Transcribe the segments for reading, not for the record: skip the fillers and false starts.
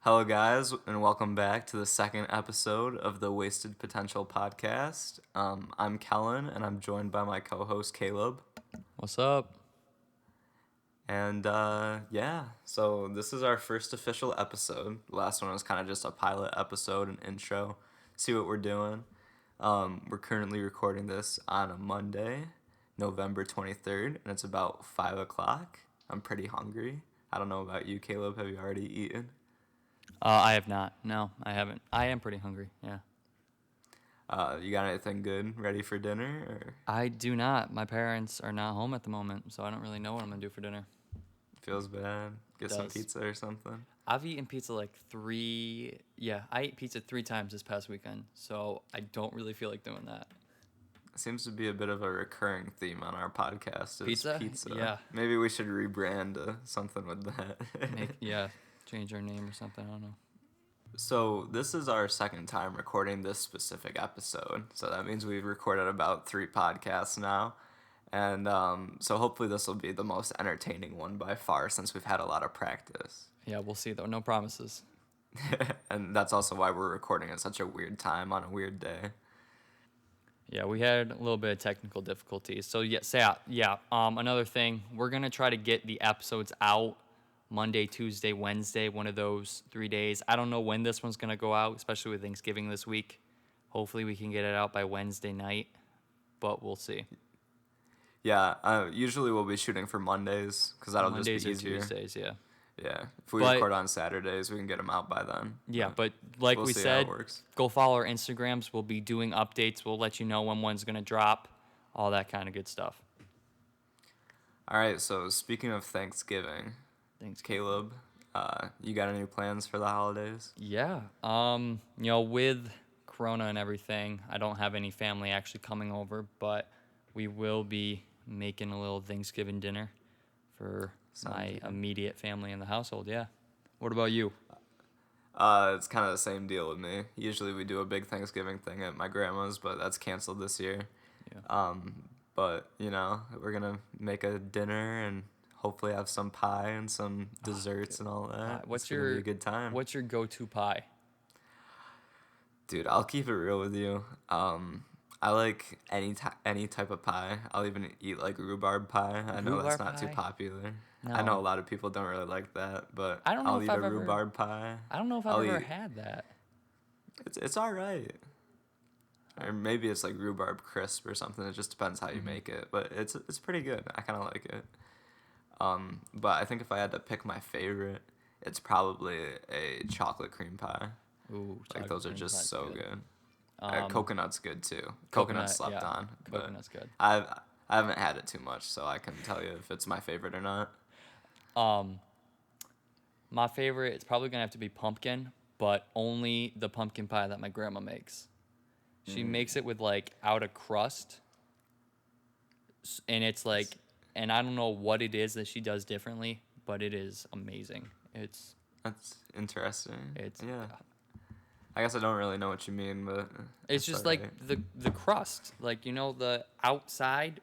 Hello, guys, and welcome back to the second episode of the Wasted Potential podcast. I'm Kellen, and I'm joined by my co-host Caleb. What's up? And so this is our first official episode. The last one was kind of just a pilot episode, an intro, see what we're doing. We're currently recording this on a Monday, November 23rd, and it's about 5 o'clock. I'm pretty hungry. I don't know about you, Caleb. Have you already eaten? I have not. No, I haven't. I am pretty hungry. Yeah. You got anything good ready for dinner? Or I do not. My parents are not home at the moment, so I don't really know what I'm gonna do for dinner. feels bad? Get some Does. pizza or something? I've eaten pizza like three. Yeah, I ate pizza 3 times this past weekend, so I don't really feel like doing that. Seems to be a bit of a recurring theme on our podcast. Is Pizza? pizza. Yeah. Maybe we should rebrand something with that. Change our name or something. I don't know. So this is our second time recording this specific episode. So that means we've recorded about 3 podcasts now. And so hopefully this will be the most entertaining one by far since we've had a lot of practice. Yeah, we'll see though. No promises. And that's also why we're recording at such a weird time on a weird day. Yeah, we had a little bit of technical difficulties. So another thing, we're gonna try to get the episodes out Monday, Tuesday, Wednesday, one of those 3 days. I don't know when this one's gonna go out, especially with Thanksgiving this week. Hopefully we can get it out by Wednesday night, but we'll see. Yeah, usually we'll be shooting for Mondays because that'll Mondays just be or easier. Tuesdays, yeah. Yeah, if we But- record on Saturdays, we can get them out by then. Yeah, but like we'll we see how said, it works. go follow our Instagrams. We'll be doing updates. We'll let you know when one's gonna drop, all that kind of good stuff. All right, so speaking of Thanksgiving, Thanks, Caleb, you got any plans for the holidays? Yeah. With Corona and everything, I don't have any family actually coming over, but we will be making a little Thanksgiving dinner for my immediate family in the household. Yeah. What about you? It's kind of the same deal with me. Usually we do a big Thanksgiving thing at my grandma's, but that's canceled this year. Yeah. But we're gonna make a dinner and hopefully have some pie and some desserts and all that. What's it's gonna be a good time. What's your go-to pie? Dude, I'll keep it real with you. I like any type of pie. I'll even eat like rhubarb pie. I know that's Rhubarb not too pie? popular. I No. know a lot of people don't really like that, but I don't know I'll if eat I've a ever- rhubarb pie. I don't know if I've I'll ever eat- had that. It's all right. Or maybe it's like rhubarb crisp or something. It just depends how you make it, but it's pretty good. I kind of like it. But I think if I had to pick my favorite, it's probably a chocolate cream pie. Ooh, Like chocolate those are cream just pie's so good. Um, Coconut's good too. coconut, Coconut slept yeah. on. But Coconut's good. I haven't had it too much, so I couldn't tell you if it's my favorite or not. My favorite, it's probably gonna have to be pumpkin, but only the pumpkin pie that my grandma makes. She makes it with like outer crust, and it's like, and I don't know what it is that she does differently, but it is amazing. It's Interesting. It's- yeah. I guess I don't really know what you mean, but it's just alright. like the crust, like the outside,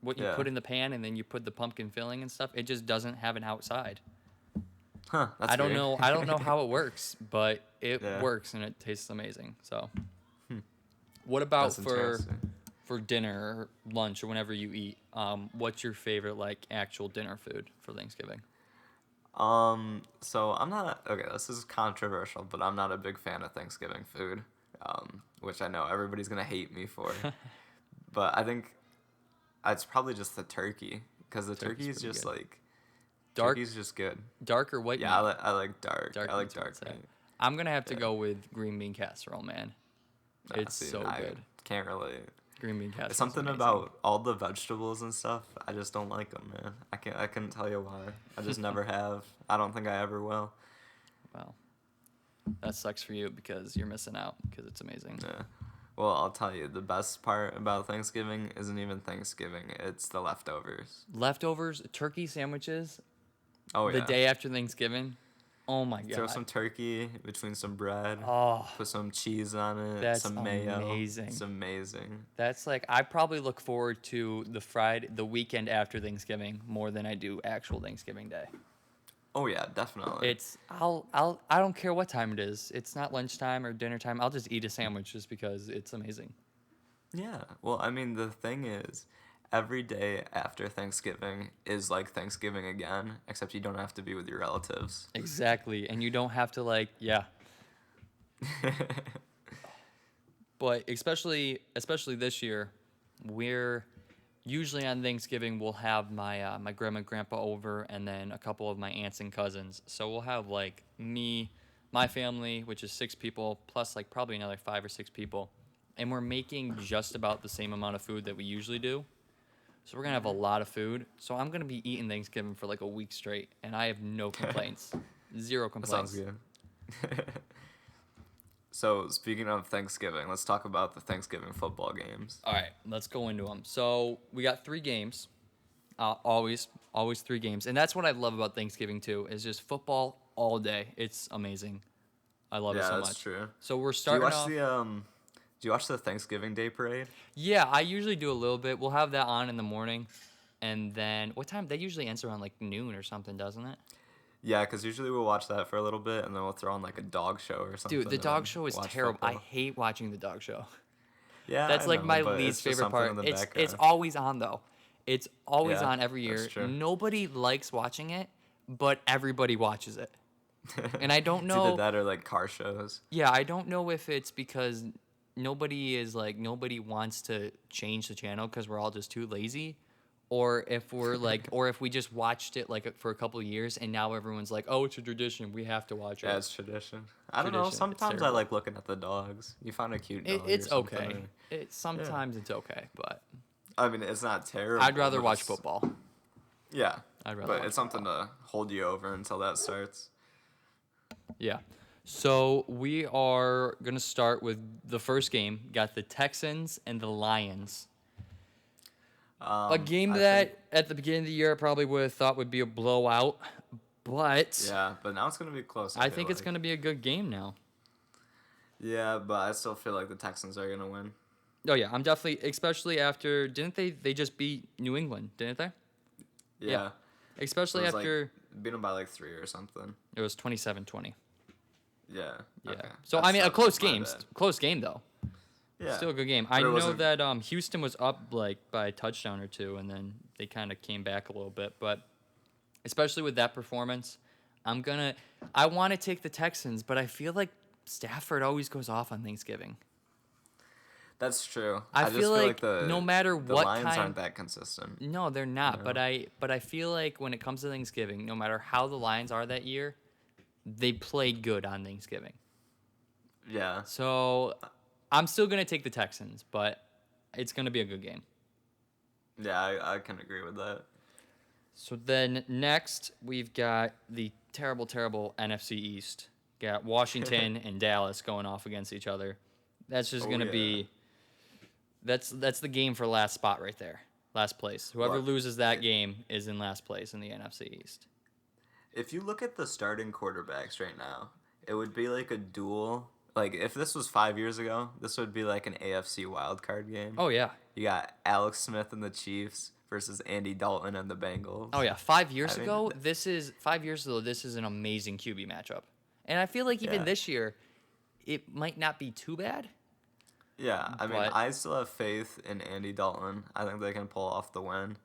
what you Yeah. put in the pan, and then you put the pumpkin filling and stuff. It just doesn't have an outside. Huh? That's I don't weird. know. I don't know how it works, but it Yeah. works and it tastes amazing. So, what about That's interesting. for dinner, or lunch, or whenever you eat? What's your favorite like actual dinner food for Thanksgiving? So I'm not okay. This is controversial, but I'm not a big fan of Thanksgiving food, which I know everybody's gonna hate me for. But I think it's probably just the turkey because the turkey is pretty just good. like Dark, turkey's just good. dark or white Yeah, meat? I like dark. I like meat's what dark it's at. meat. I'm gonna have to go with green bean casserole, man. It's See, so I good. Can't relate. Green bean casserole. Something about all the vegetables and stuff. I just don't like them, man. I couldn't tell you why. I just never have. I don't think I ever will. Well, that sucks for you because you're missing out because it's amazing. Yeah. Well, I'll tell you, the best part about Thanksgiving isn't even Thanksgiving. It's the leftovers. Leftovers, turkey sandwiches, Oh, yeah. the day after Thanksgiving. Oh my Throw god. some turkey between some bread. Oh, Put some cheese on it. That's some mayo. amazing. It's amazing. that's like I probably look forward to the weekend after Thanksgiving more than I do actual Thanksgiving Day. Oh yeah, definitely. I don't care what time it is. It's not lunchtime or dinner time. I'll just eat a sandwich just because it's amazing. Yeah. Well, I mean, the thing is, every day after Thanksgiving is like Thanksgiving again, except you don't have to be with your relatives. Exactly. And you don't have to like, yeah. But especially this year, we're usually on Thanksgiving we'll have my grandma and grandpa over, and then a couple of my aunts and cousins. So we'll have like me, my family, which is 6 people, plus like probably another 5 or 6 people, and we're making just about the same amount of food that we usually do. So we're gonna have a lot of food. So I'm gonna be eating Thanksgiving for like a week straight, and I have no complaints, zero That sounds complaints. good. So, speaking of Thanksgiving, let's talk about the Thanksgiving football games. All right, let's go into them. So we got 3 games. Always 3 games, and that's what I love about Thanksgiving too. Is just football all day. It's amazing. I love it Yeah, so that's much. true. So we're Do you starting watch off. do you watch the Thanksgiving Day parade? Yeah, I usually do a little bit. We'll have that on in the morning, and then what time? That usually ends around like noon or something, doesn't it? Yeah, because usually we'll watch that for a little bit, and then we'll throw on like a dog show or Dude, something, the and dog then show is watch terrible. I football. hate watching the dog show. Yeah, That's I like know, my but it's least just favorite something part. in the It's background. always on though. It's always Yeah, on every that's year. true. Nobody likes watching it, but everybody watches it. And I don't It's either know. that or like car shows. Yeah, I don't know if it's because nobody wants to change the channel because we're all just too lazy, or if we just watched it like for a couple of years and now everyone's like, oh, it's a tradition, we have to watch Yeah, it. it's tradition. I don't know. Tradition. It's Sometimes I terrible. like looking at the dogs. You find a cute It, dog or it's something, okay. or It yeah. sometimes it's okay, but I mean, it's not I'd terrible, rather but watch it's football. yeah. I'd rather But watch it's something football. to hold you over until that starts. Yeah. So we are gonna start with the first game. Got the Texans and the Lions. A game I think that at the beginning of the year I probably would have thought would be a blowout, but yeah, but now it's gonna be close. I I feel think it's like gonna be a good game now. yeah, but I still feel like the Texans are gonna win. Oh yeah, I'm definitely, especially after didn't they just beat New England, didn't they? Yeah. Yeah, it Especially was like after beat them by like 3 or something. it was 27-20. Yeah. Yeah. Okay. So I That's mean a that's close my game, bad. close game though. Yeah, Still a good game. I but it know wasn't. that Houston was up like by a touchdown or two, and then they kind of came back a little bit. But especially with that performance, I want to take the Texans, but I feel like Stafford always goes off on Thanksgiving. That's true. I I feel just feel like like no matter the what Lions kind, aren't that consistent. no, they're You not. know. But I feel like when it comes to Thanksgiving, no matter how the Lions are that year, they play good on Thanksgiving. Yeah. So I'm still gonna take the Texans, but it's gonna be a good game. Yeah, I can agree with that. So then next we've got the terrible, terrible NFC East. Got Washington and Dallas going off against each other. That's just Oh gonna yeah. be that's the game for last spot right there. Last place. Whoever What? loses that game is in last place in the NFC East. If you look at the starting quarterbacks right now, it would be like a duel. Like if this was 5 years ago, this would be like an AFC wildcard game. Oh yeah. You got Alex Smith and the Chiefs versus Andy Dalton and the Bengals. Oh yeah. I mean, 5 years ago, this is an amazing QB matchup. And I feel like even yeah, this year, it might not be too bad. yeah. I mean, But I still have faith in Andy Dalton. I think they can pull off the win,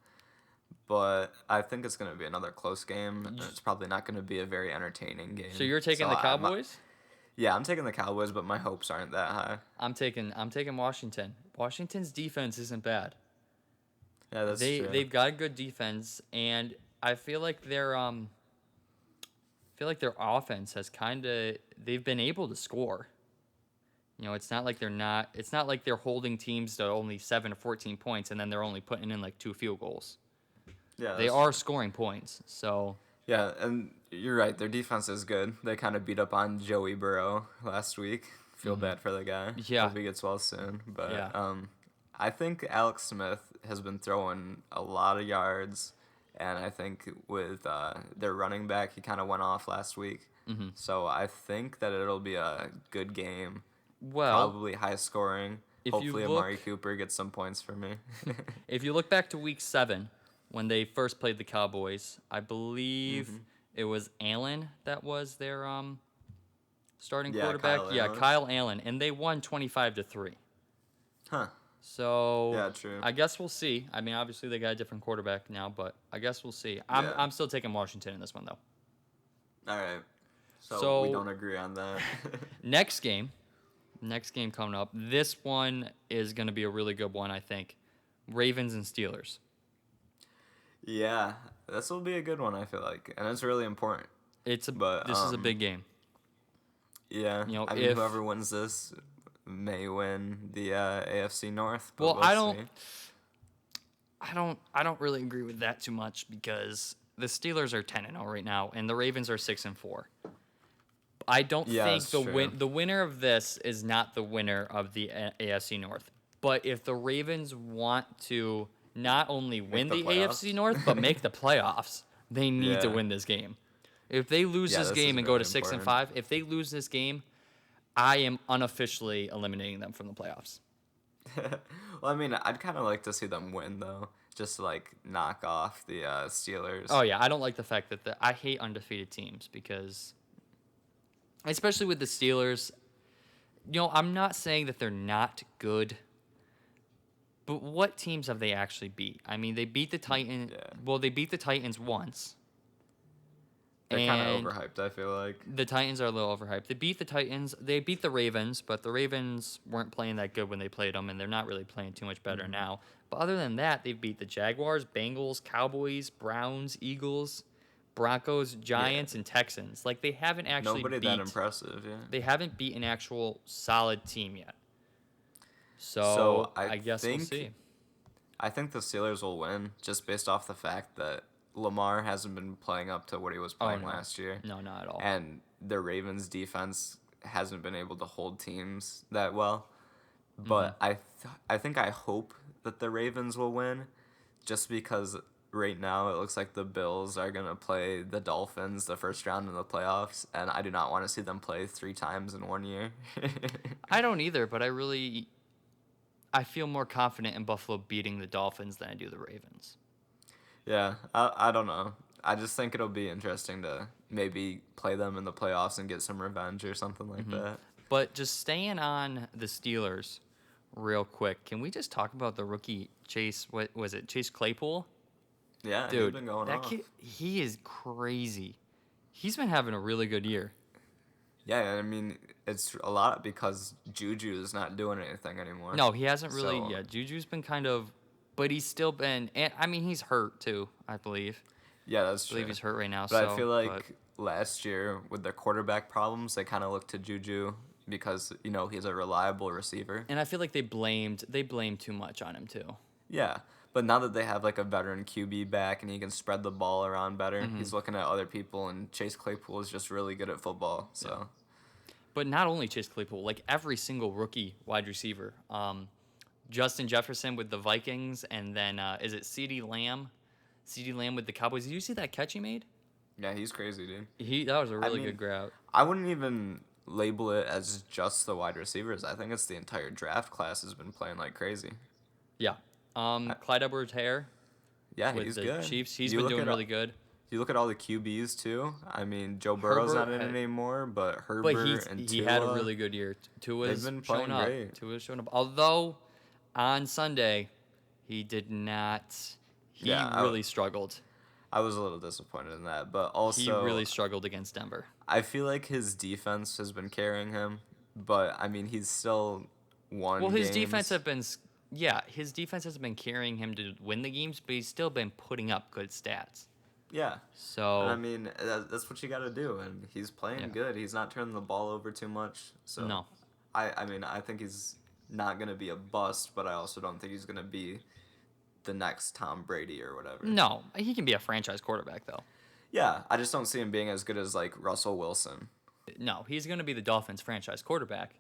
but I think it's going to be another close game. And it's probably not going to be a very entertaining game. so you're taking the Cowboys? Yeah, I'm taking the Cowboys, but my hopes aren't that high. I'm taking Washington. Washington's defense isn't bad. Yeah, that's true. They've got a good defense, and I feel like their offense has they've been able to score. You know, it's not like they're holding teams to only 7 or 14 points and then they're only putting in like 2 field goals. Yeah, They that's are true. scoring points. So, Yeah, and you're right. Their defense is good. They kind of beat up on Joey Burrow last week. Feel bad for the guy. Yeah. Hope he gets well soon. But Yeah. I think Alex Smith has been throwing a lot of yards, and I think with their running back, he kind of went off last week. So I think that it'll be a good game. well, Probably high scoring. if you Hopefully, look Amari Cooper gets some points for me. if you look back to week 7 when they first played the Cowboys, I believe It was Allen that was their starting Yeah, quarterback. Kyle Yeah, Allen. Kyle Allen, and they won 25-3. Huh. So Yeah, true. I guess we'll see. I mean, obviously they got a different quarterback now, but I guess we'll see. I'm Yeah. I'm still taking Washington in this one though. All right. So we So don't agree on that. next game, next game coming up. This one is going to be a really good one, I think. Ravens and Steelers. Yeah, this will be a good one, I feel like, and it's really important. It's a But This is a big game. yeah, You know, I mean, if whoever wins this may win the AFC North, but well, we'll see. I don't really agree with that too much because the Steelers are 10-0 right now and the Ravens are 6-4. I don't Yeah, think that's true. the winner of this is not the winner of the AFC North. But if the Ravens want to not only Make win the the AFC playoffs. North but make the playoffs, they need to Yeah, win this game. If they lose yeah, this this is game and go really to six and important. five, if they lose this game, I am unofficially eliminating them from the playoffs. Well, I mean, I'd kind of like to see them win though, just to, like knock off the Steelers. Oh yeah, I don't like the fact that I hate undefeated teams because, especially with the Steelers, you know, I'm not saying that they're not good, but what teams have they actually beat? I mean, they beat the Titans. Yeah, Well, they beat the Titans once, they're kind of and overhyped, I feel like. the Titans are a little overhyped. They beat the Titans. They beat the Ravens, but the Ravens weren't playing that good when they played them, and they're not really playing too much better now. But other than that, they've beat the Jaguars, Bengals, Cowboys, Browns, Eagles, Broncos, Yeah, Giants, and Texans. Like they haven't actually nobody that beat. impressive. Yeah. They haven't beat an actual solid team yet. So So I guess we'll see. I think the Steelers will win just based off the fact that Lamar hasn't been playing up to what he was Oh playing no, last year, no, not at all. and the Ravens defense hasn't been able to hold teams that well. Hmm. But I think I hope that the Ravens will win, just because right now it looks like the Bills are gonna play the Dolphins the first round in the playoffs, and I do not want to see them play 3 times in 1 year. I don't either, but I feel more confident in Buffalo beating the Dolphins than I do the Ravens. Yeah, I don't know. I just think it'll be interesting to maybe play them in the playoffs and get some revenge or something like that. But just staying on the Steelers real quick, can we just talk about the rookie Chase, what was it, Chase Claypool? Yeah, he's Dude, been going that off. kid, he is crazy. He's been having a really good year. Yeah, I mean, it's a lot because Juju is not doing anything anymore. No, he hasn't really. So, Yeah, Juju's been kind of, but he's still been. And I mean, he's hurt too. I believe. yeah, that's I believe true. he's hurt right now. But So, I feel but like last year with their quarterback problems, they kind of looked to Juju because, he's a reliable receiver. and I feel like they blamed too much on him too. Yeah. But now that they have like a veteran QB back and he can spread the ball around better, Mm-hmm. he's looking at other people, and Chase Claypool is just really good at football. So, But not only Chase Claypool, like every single rookie wide receiver. Justin Jefferson with the Vikings, and then is it CeeDee Lamb? CeeDee Lamb with the Cowboys. Did you see that catch he made? yeah, he's crazy, dude. That was a really mean, good grab. I wouldn't even label it as just the wide receivers. I think it's the entire draft class has been playing like crazy. Yeah. Clyde Edwards-Helaire Yeah, with he's the good. Chiefs. He's You been look doing at really good. You look at all the QBs too. I mean, Joe Burrow's Herbert not in it had- anymore, but But Herbert and he Tua, had a really good year. Tua's they've been shown playing up. great. Tua's shown up. Although on Sunday he did not. He Yeah, really struggled. I was a little disappointed in that, but He also really struggled against Denver. I feel like his defense has been carrying him. But I mean, he's still won Well, his games. defense have been. Yeah, his defense has been carrying him to win the games, but he's still been putting up good stats. Yeah. And So I mean, that's what you got to do, and he's playing Yeah. good. He's not turning the ball over too much. So No. I mean, I think he's not gonna be a bust, but I also don't think he's gonna be the next Tom Brady or whatever. No, he can be a franchise quarterback though. Yeah, I just don't see him being as good as like Russell Wilson. No, he's going to be the Dolphins franchise quarterback,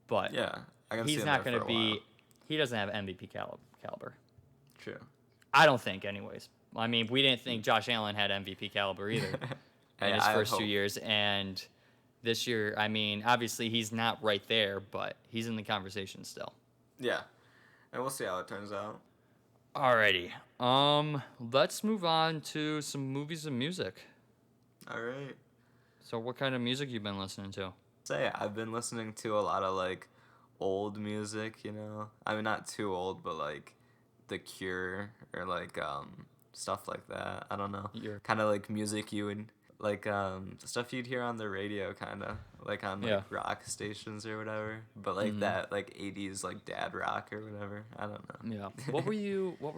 but Yeah, I can see he's him not there going to for a while. be. He doesn't have MVP caliber. True. I don't think, anyways. I mean, we didn't think Josh Allen had MVP caliber either in Hey, his I first hope. 2 years, and this year, I mean, obviously he's not right there, but he's in the conversation still. Yeah, and we'll see how it turns out. Alrighty. Let's move on to some movies and music. All right. So what kind of music you been listening to? Say I've been listening to a lot of like old music, you know. I mean, not too old, but like The Cure or like stuff like that. I don't know. You're Kind of like music you would like stuff you'd hear on the radio, kind of like on like yeah. rock stations or whatever. But like Mm-hmm. that like 80s like dad rock or whatever. I don't Yeah. know. What were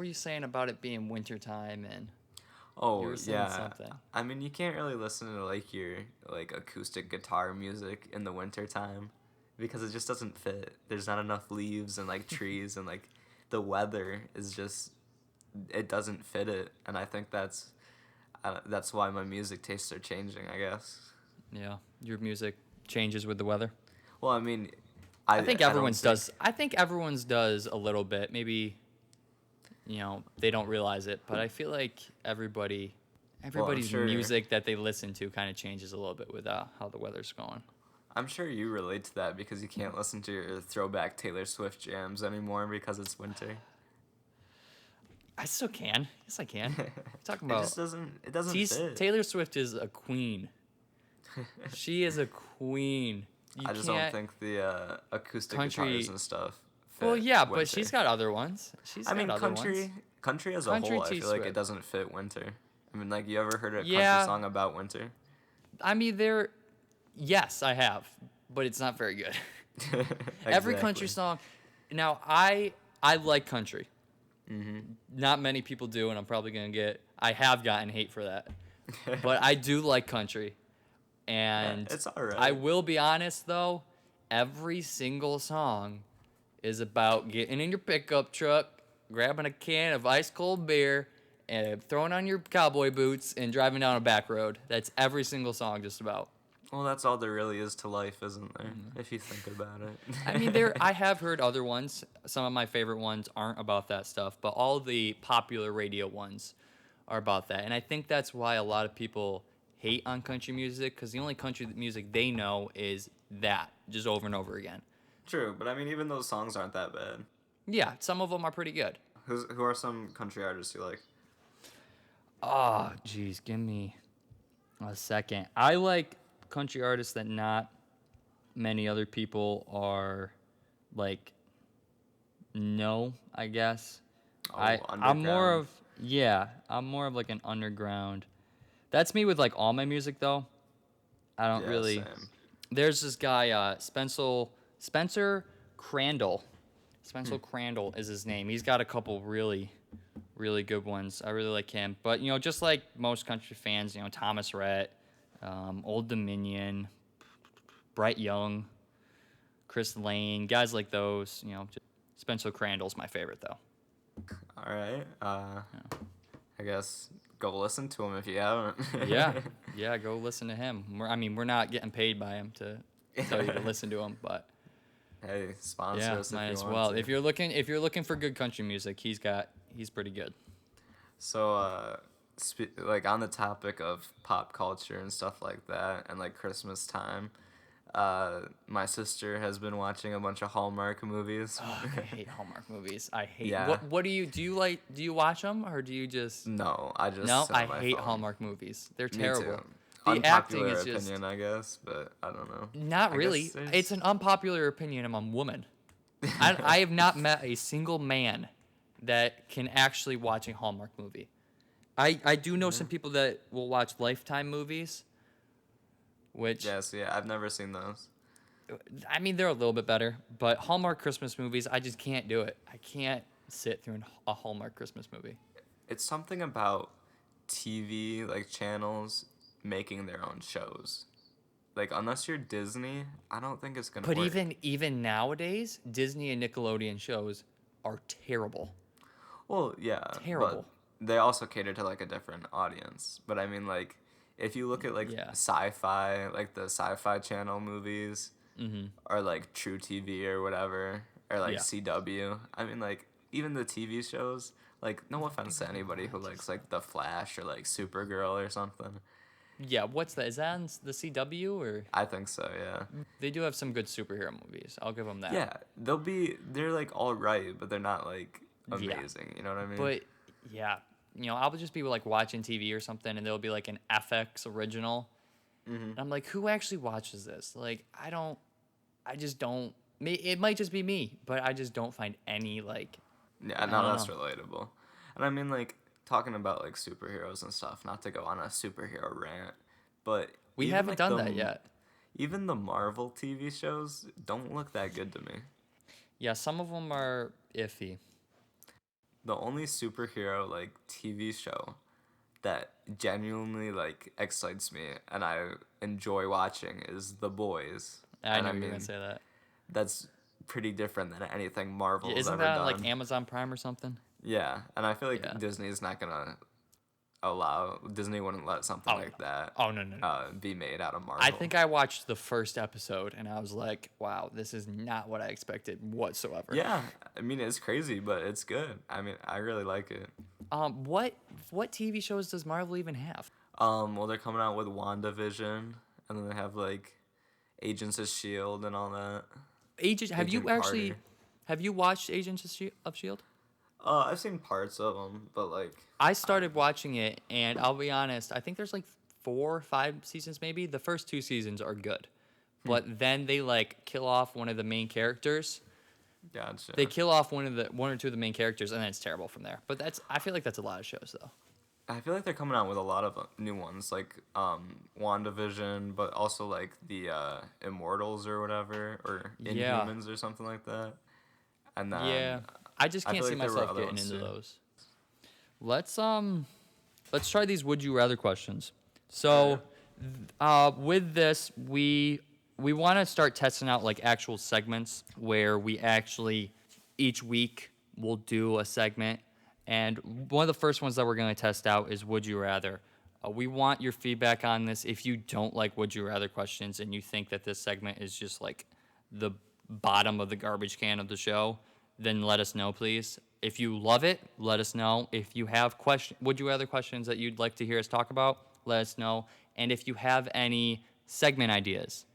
you saying about it being wintertime and you Oh were saying yeah. something? I mean, you can't really listen to like your like acoustic guitar music in the winter time because it just doesn't fit. There's not enough leaves and like trees and like the weather is just it doesn't fit it, and I think that's why my music tastes are changing, I guess. Yeah. Your music changes with the weather. Well, I mean, I don't think. I think everyone's does a little bit. Maybe they don't realize it, but I feel like Well, everybody's music that they listen to kind of changes a little bit with how the weather's going. I'm sure you relate to that because you can't listen to your throwback Taylor Swift jams anymore because it's winter. I still can. Yes, I can. Talking It about just doesn't fit. Taylor Swift is a queen. She is a queen. You I just don't can't think the acoustic country. guitars and stuff Well, fit yeah, but winter. she's got other ones. I mean, Other ones. country as a Country whole, I T feel like it Swift. doesn't fit winter. I mean, like, you ever heard a country Yeah, song about winter? I mean they're. Yes, I have, but it's not very good. Every country Exactly. song. Now I like country. Not many people do, and I'm probably gonna get. I have gotten hate for that, but I do like country, Yeah, and it's I alright. will be honest though. Every single song is about getting in your pickup truck, grabbing a can of ice cold beer, and throwing on your cowboy boots and driving down a back road. That's every single song just about. Well, that's all there really is to life, isn't there? If you think about I mean, it. I have heard other ones. Some of my favorite ones aren't about that stuff, but all the popular radio ones are about that. And I think that's why a lot of people hate on country music because the only country music they know is that, just over and over again. True, but I mean, even those songs aren't that bad. Yeah, some of them are pretty good. Who are some country artists you like? Oh, geez, give me a second. I like country artists that not many other people are like know, I guess. Oh, I'm more underground. of yeah, I'm more of like an underground. That's me with like all my music though. I don't Yeah, really. same. There's this guy Spencer Crandall. Spencer Crandall is his name. He's got a couple really good ones. I really like him. But just like most country fans, Thomas Rhett, Old Dominion, Bright Young, Chris Lane, guys like those. Spencer Crandall's my favorite though. All right. I guess go listen to him if you haven't. Yeah, yeah, go listen to him. We're not getting paid by him to tell you to listen to him, but Hey, sponsor yeah, us if might you as want well. to. If you're looking for good country music, he's pretty good. So, like on the topic of pop culture and stuff like that, and like Christmas time, my sister has been watching a bunch of Hallmark movies. Oh, I hate Hallmark movies. I hate. Yeah. What do you like? Do you watch them or do you just? No, I just No, sit I on my hate phone. Hallmark movies. They're Me too. terrible. The acting Unpopular is just opinion, I guess, but I don't know. not I really. guess there's It's an unpopular opinion among women. I have not met a single man that can actually watch a Hallmark movie. I do know some people that will watch Lifetime movies, which Yes, yeah, I've never seen those. I mean they're a little bit better, but Hallmark Christmas movies I just can't do it. I can't sit through a Hallmark Christmas movie. It's something about TV like channels making their own shows. Like unless you're Disney, I don't think it's gonna But work. even nowadays, Disney and Nickelodeon shows are terrible. Well, yeah, Terrible. but they also cater to like a different audience. But I mean, like, if you look at like Yeah. sci-fi, like the Sci-Fi Channel movies, or like True TV or whatever, or like Yeah. CW. I mean, like even the TV shows. Like, no offense to anybody who likes like The Flash or like Supergirl or something. Yeah, what's that? Is that on the CW or I think so, yeah. they do have some good superhero movies. I'll give them that. Yeah, they're like all right, but they're not like Yeah. amazing. You know what I mean? But yeah, I'll just be like watching TV or something, and there'll be like an FX original, Mm-hmm. and I'm like, who actually watches this? Like, I just don't. It might just be me, but I just don't find any like. Yeah, I no, don't that's know. relatable. And I mean, like, talking about, like, superheroes and stuff, not to go on a superhero rant, but We even, haven't like, done that yet. even the Marvel TV shows don't look that good to me. Yeah, some of them are iffy. The only superhero, like, TV show that genuinely, like, excites me and I enjoy watching is The Boys. I And knew I you were gonna mean, say that. that's pretty different than anything Yeah, Marvel's isn't ever that on like done. Amazon Prime or something? Yeah, and I feel like Yeah. Disney's not gonna Disney wouldn't let something Oh no. like that Oh no no no. be made out of I Marvel. think I watched the first episode and I was like, wow, this is not what I expected whatsoever. Yeah, I mean it's crazy, but it's good. I mean, I really like it. What TV shows does Marvel even have? Well, they're coming out with WandaVision, and then they have like Agents of Shield and all that. Agent, Agent Carter. have you watched Agents of Shield? I've seen parts of them, but like, I I, started watching it, and I'll be honest, I think there's like 4 or 5 seasons maybe. The first 2 seasons are good, but then they like kill off one of the main characters. gotcha. They kill off one or two of the main characters, and then it's terrible from there. But I feel like that's a lot of shows though. I feel like they're coming out with a lot of new ones, like WandaVision, but also like the Immortals or whatever, or Yeah, Inhumans or something like that. And yeah. then I just I can't feel see like there were myself other getting ones into too. those. Let's let's try these would you rather questions. All So, with this, we want to start testing out like actual segments where we actually each week we'll do a segment, and one of the first ones that we're going to test out is would you rather. We want your feedback on this. If you don't like would you rather questions and you think that this segment is just like the bottom of the garbage can of the show, then let us know, please. If you love it, let us know. If you have would you rather questions that you'd like to hear us talk about, let us know. And if you have any segment ideas,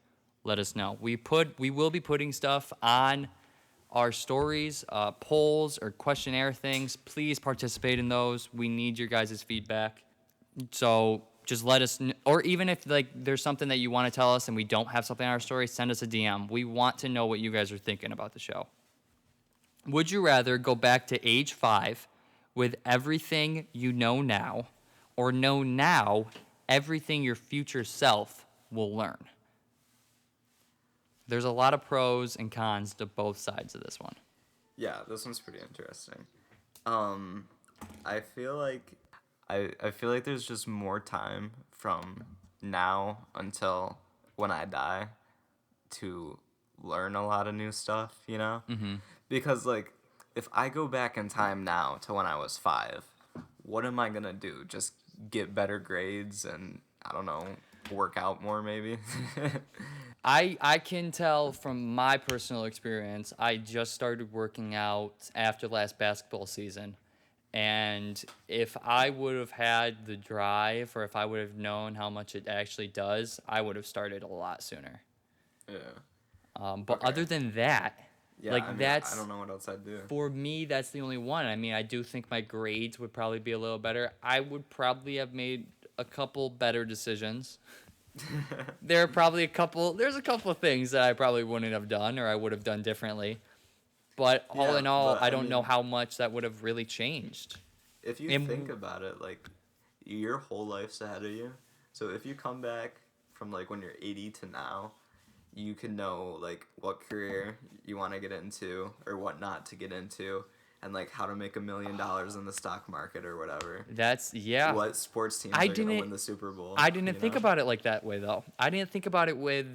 let us know. We will be putting stuff on our stories, polls or questionnaire things. Please participate in those. We need your guys' feedback. So just let us, or even if like there's something that you want to tell us and we don't have something in our story, send us a DM. We want to know what you guys are thinking about the show. Would you rather go back to age 5 with everything you know now, or know now everything your future self will learn? There's a lot of pros and cons to both sides of this one. Yeah, this one's pretty interesting. Um, I feel like I feel like there's just more time from now until when I die to learn a lot of new stuff, you know? Mm-hmm. Because like if I go back in time now to when I was 5, what am I going to do? Just get better grades and I don't know, work out more maybe? I can tell from my personal experience, I just started working out after last basketball season. And if I would have had the drive or if I would have known how much it actually does, I would have started a lot sooner. Yeah. But Okay. other than that, Yeah, I like mean, I that's don't know what else I'd do. for me, that's the only one. I mean, I do think my grades would probably be a little better. I would probably have made a couple better decisions. There's a couple of things that I probably wouldn't have done or I would have done differently. But all Yeah, in all, but I I don't know mean, how much that would have really changed. if you think And about it, like your whole life's ahead of you. So if you come back from like when you're 80 to now, you can know like what career you want to get into or what not to get into and like how to make $1 million in the stock market or whatever. yeah. What sports teams I are going to didn't win the Super Bowl, I didn't you think know? about it like that way though. I didn't think about it with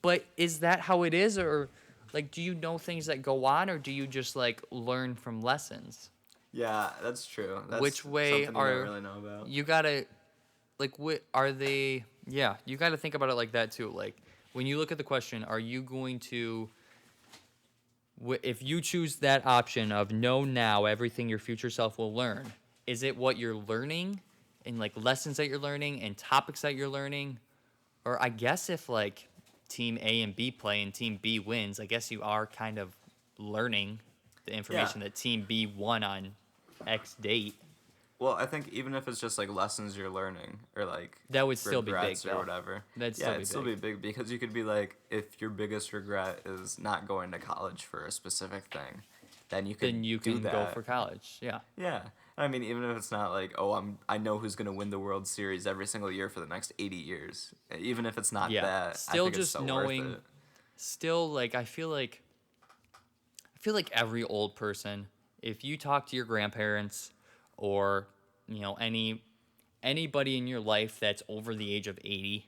but is that how it is, or like do you know things that go on, or do you just like learn from lessons? Yeah, that's true. That's Which way something you don't are really know about. you gotta like what are they yeah, you gotta think about it like that too. Like when you look at the question, are you going to if you choose that option of know now everything your future self will learn, is it what you're learning and like lessons that you're learning and topics that you're learning? Or I guess if like team A and B play and team B wins, I guess you are kind of learning the Yeah. information that team B won on X date. Well, I think even if it's just like lessons you're learning or like That would still be big regrets or though. whatever. That'd Yeah, still be it'd still big. be big because you could be like, if your biggest regret is not going to college for a specific thing, then you Then could you do can go that. for college. Yeah. Yeah. I mean, even if it's not like, oh, I know who's gonna win the World Series every single year for the next 80 years. Even if it's not Yeah. that, I Still think it's just so worth knowing it. still like I feel like every old person, if you talk to your grandparents or, anybody in your life that's over the age of 80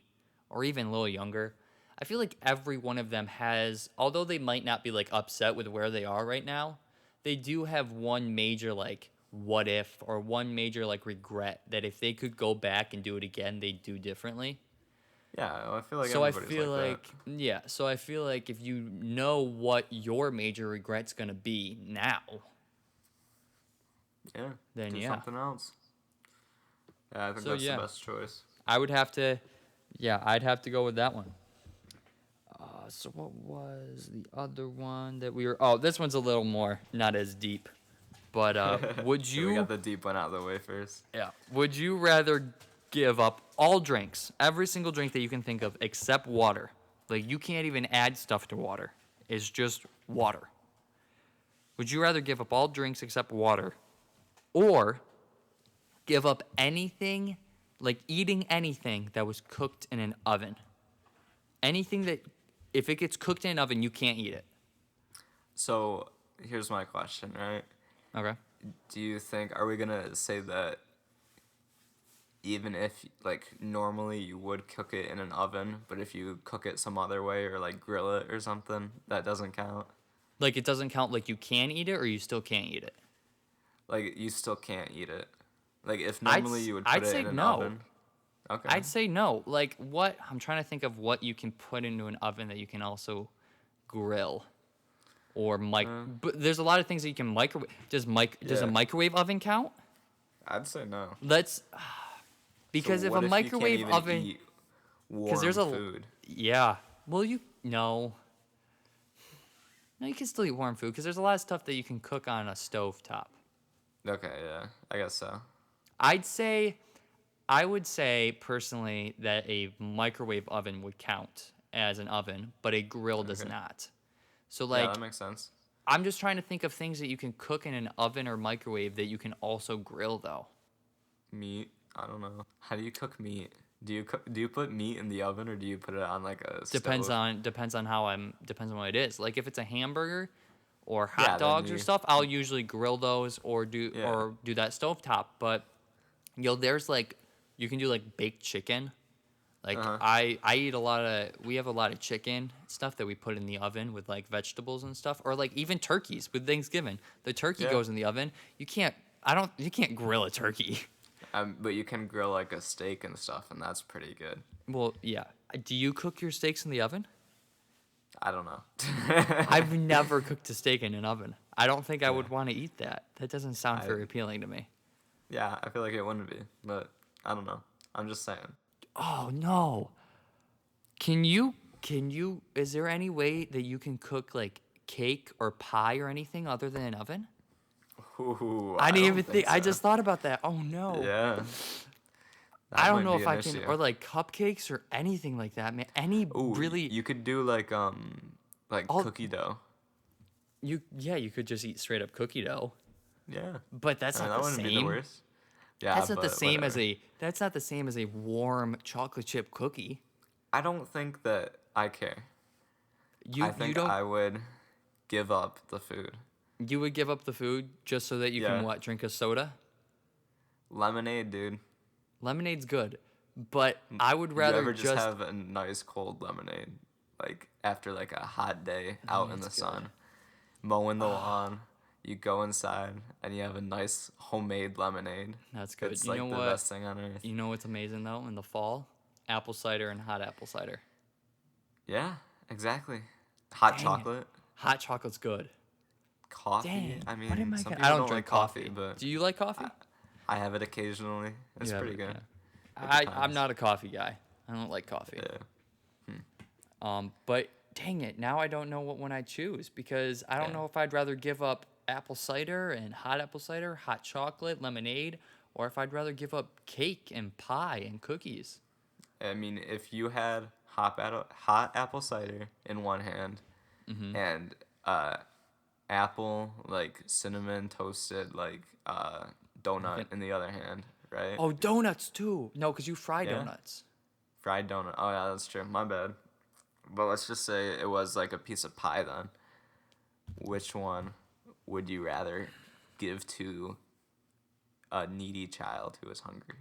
or even a little younger, I feel like every one of them has, although they might not be like upset with where they are right now, they do have one major like what if or one major like regret that if they could go back and do it again, they'd do differently. Yeah, I feel like So I everybody's feel like that. like, yeah, so I feel like if you know what your major regret's gonna be now, Yeah, then do yeah. something else. Yeah, I think So that's the yeah, best choice. I would have to, yeah, I'd have to go with that one. So what was the other one that we were? Oh, this one's a little more not as deep, but would So we got you? the deep one out of the way first. Yeah. Would you rather give up all drinks, every single drink that you can think of except water? Like you can't even add stuff to water. It's just water. Would you rather give up all drinks except water or give up anything, like eating anything that was cooked in an oven? Anything that, if it gets cooked in an oven, you can't eat it. So here's my question, right? Okay. Do you think, are we gonna say that even if like normally you would cook it in an oven, but if you cook it some other way or like grill it or something, that doesn't count? Like it doesn't count like you can eat it or you still can't eat it? Like you still can't eat it. Like if I'd, normally s- you would put I'd it say in an no. oven. Okay. I'd say no. Like what? I'm trying to think of what you can put into an oven that you can also grill or Uh, But there's a lot of things that you can microwave. Does a yeah. microwave oven count? I'd say no. Let's So because if a what if you can't microwave even oven, eat because there's warm a food? yeah. Well, you no. No, you can still eat warm food because there's a lot of stuff that you can cook on a stove top. Okay, yeah, I guess so. I'd say, I would say personally that a microwave oven would count as an oven, but a grill does Okay. not. So Yeah, that like, makes sense. I'm just trying to think of things that you can cook in an oven or microwave that you can also grill though. Meat, I don't know. How do you cook meat? Do you put meat in the oven or do you put it on like a Depends stove? on depends on how I'm depends on what it is. Like if it's a hamburger or hot Yeah, then dogs or you stuff, I'll usually grill those yeah. or do that stovetop. But there's like you can do like baked chicken. Like Uh-huh. I eat a lot of we have a lot of chicken stuff that we put in the oven with like vegetables and stuff or like even turkeys with Thanksgiving. The turkey Yeah. goes in the oven. You can't grill a turkey. But you can grill like a steak and stuff and that's pretty good. Well, yeah. Do you cook your steaks in the oven? I don't know. I've never cooked a steak in an oven. I don't think I Yeah. would want to eat that. That doesn't sound I very appealing to me. yeah, I feel like it wouldn't be, but I don't know. I'm just saying. Oh no. Can you is there any way that you can cook like cake or pie or anything other than an oven? Ooh, I I didn't don't even think think I so. just thought about that. Oh no. Yeah, I that don't might know be if an I can issue. or like cupcakes or anything like that, man. Any Ooh, really you could do like all cookie dough. you could just eat straight up cookie dough. Yeah, But that's I mean not that the wouldn't be the same. worst. Yeah, but whatever. That's not the same as a warm chocolate chip cookie. I don't think that I care. I You think don't I would give up the food. you would give up the food just so that you can Yeah, what, drink a soda? lemonade, dude. Lemonade's good, but I would You rather ever just just have a nice cold lemonade, like after like a hot day out in lemonade's the good. sun, mowing the lawn? You go inside and you have a nice homemade lemonade. That's good. It's You know like the what? best thing on earth. You know what's amazing though in the fall? Apple cider and hot apple cider. Yeah, exactly. Hot Dang it. chocolate, Hot chocolate's good. coffee. Dang. I What am mean, I some gonna I people don't don't drink like coffee, coffee. but Do you like coffee? I have it occasionally. It's You have pretty it, good. yeah. It I'm depends. not a coffee guy. I don't like coffee. Yeah. But dang it, now I don't know what one I choose because I don't Yeah. know if I'd rather give up apple cider and hot apple cider, hot chocolate, lemonade, or if I'd rather give up cake and pie and cookies. I mean, if you had hot apple cider in one hand and apple like cinnamon toasted like donut in the other hand, right? Oh, donuts too. No, because you fry Yeah. donuts. Fried donut. Oh yeah, that's true. My bad. But let's just say it was like a piece of pie then. Which one would you rather give to a needy child who is hungry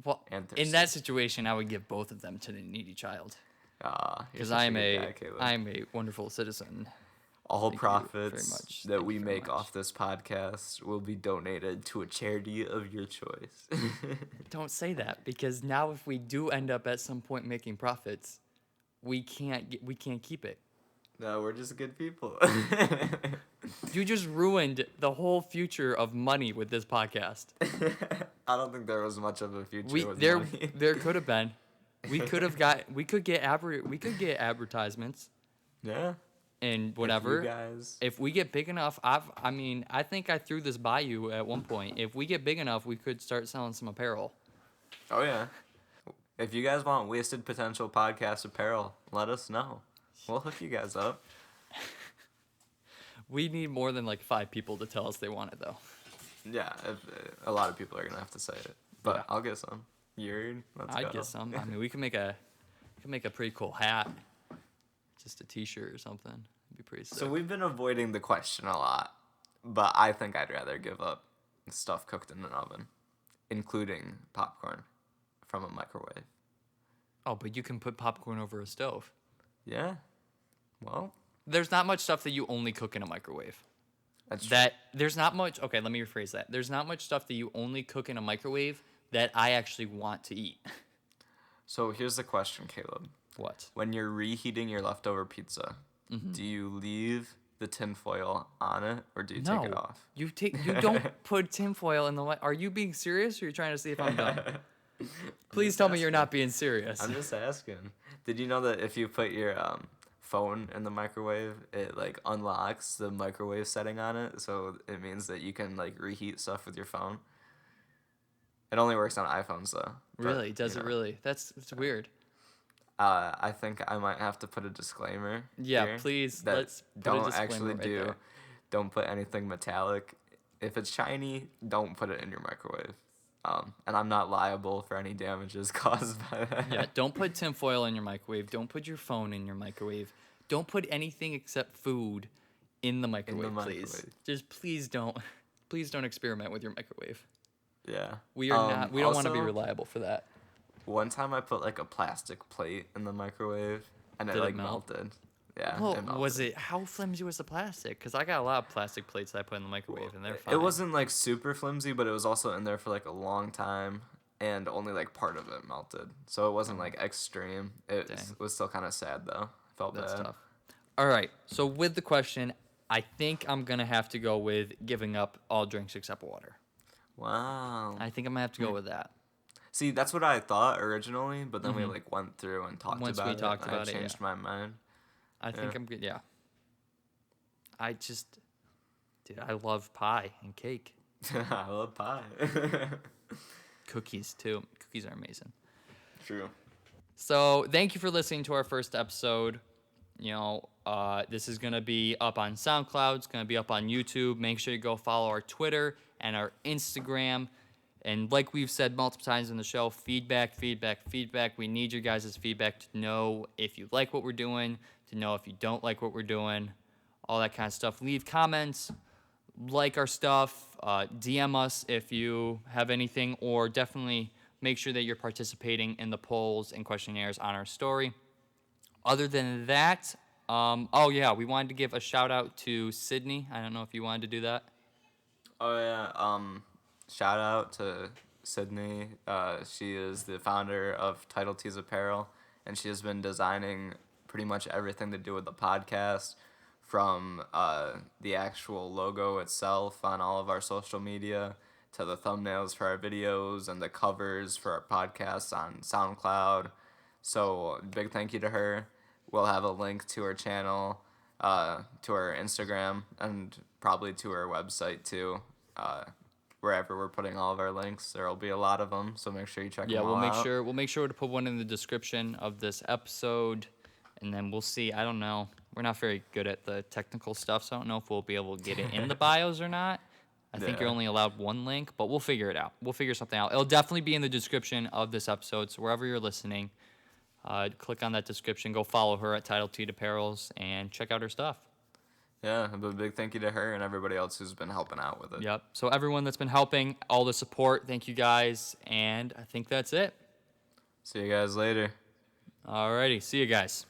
Well, and in thirsty? that situation, I would give both of them to the needy child Ah, you're because such a good guy, Caleb. I am a wonderful citizen. All Thank you very profits much. that Thank we you very make much. off this podcast will be donated to a charity of your choice. Don't say that because now if we do end up at some point making profits, we can't keep it. No, we're just good people. You just ruined the whole future of money with this podcast. I don't think there was much of a future with There money. there could have been. We could get advertisements Yeah. and If you whatever. guys. If we get big enough, I think I threw this by you at one point. If we get big enough, we could start selling some apparel. Oh yeah. If you guys want Wasted Potential Podcast apparel, let us know. We'll hook you guys up. We need more than like 5 people to tell us they want it though. Yeah, a lot of people are gonna have to say it, but Yeah. I'll get some. Let's I'd go. get some. I mean, we can make a pretty cool hat, just a T-shirt or something. It'd be pretty sick. So we've been avoiding the question a lot, but I think I'd rather give up stuff cooked in an oven, including popcorn from a microwave. Oh, but you can put popcorn over a stove. Yeah. Well, There's not much stuff that you only cook in a microwave. that's true. That there's not much. Okay, let me rephrase that. There's not much stuff that you only cook in a microwave that I actually want to eat. So here's the question, Caleb. What? When you're reheating your leftover pizza, do you leave the tinfoil on it or do you take it off? You don't put tinfoil in the. Are you being serious, or are you trying to see if I'm dumb? Please tell me you're not being serious. I'm just asking. Did you know that if you put your phone in the microwave, it like unlocks the microwave setting on it, so it means that you can like reheat stuff with your phone. It only works on iPhones though. but, Really? Does you it know. really? That's weird. I think I might have to put a disclaimer. Yeah, here please, that let's put a don't disclaimer actually right do. there. Don't put anything metallic. If it's shiny, don't put it in your microwave. And I'm not liable for any damages caused by that. Yeah, don't put tinfoil in your microwave. Don't put your phone in your microwave. Don't put anything except food in the microwave, please. microwave. Just please don't experiment with your microwave. Yeah. We are not. We don't want to be also, reliable for that. One time I put like a plastic plate in the microwave and it Did it like melt? melted. Yeah. Well, it melted. was it? How flimsy was the plastic? Because I got a lot of plastic plates that I put in the microwave, and they're fine. It wasn't like super flimsy, but it was also in there for like a long time and only like part of it melted. So it wasn't like extreme. It Dang. was still kind of sad though. Felt That's bad. tough. All right. So with the question, I think I'm gonna have to go with giving up all drinks except water. Wow. I think I'm gonna have to go with that. See, that's what I thought originally, but then we like went through and talked Once about we it. talked and about I it, changed my mind. I think Yeah. I'm good. Yeah. Dude, I love pie and cake. I love pie. Cookies too. Cookies are amazing. True. So thank you for listening to our first episode. This is gonna be up on SoundCloud. It's gonna be up on YouTube. Make sure you go follow our Twitter and our Instagram. And like we've said multiple times in the show, feedback. We need your guys' feedback to know if you like what we're doing, to know if you don't like what we're doing, all that kind of stuff. Leave comments, like our stuff, DM us if you have anything, or definitely make sure that you're participating in the polls and questionnaires on our story. Other than that, we wanted to give a shout out to Sydney. I don't know if you wanted to do that. Oh yeah. Shout out to Sydney. She is the founder of Tidal Apparel, and she has been designing pretty much everything to do with the podcast, from the actual logo itself on all of our social media to the thumbnails for our videos and the covers for our podcasts on SoundCloud. So big thank you to her. We'll have a link to her channel, to her Instagram, and probably to her website too, wherever we're putting all of our links. There'll be a lot of them, so make sure you check Yeah, them all out. we'll make sure to put one in the description of this episode, and then we'll see. I don't know. We're not very good at the technical stuff, so I don't know if we'll be able to get it in the bios or not. I think you're Yeah. only allowed one link, but we'll figure it out. We'll figure something out. It'll definitely be in the description of this episode, so wherever you're listening, click on that description. Go follow her at Tidal Apparels and check out her stuff. Yeah, a big thank you to her and everybody else who's been helping out with it. Yep. So everyone that's been helping, all the support, thank you guys, and I think that's it. See you guys later. Alrighty, see you guys.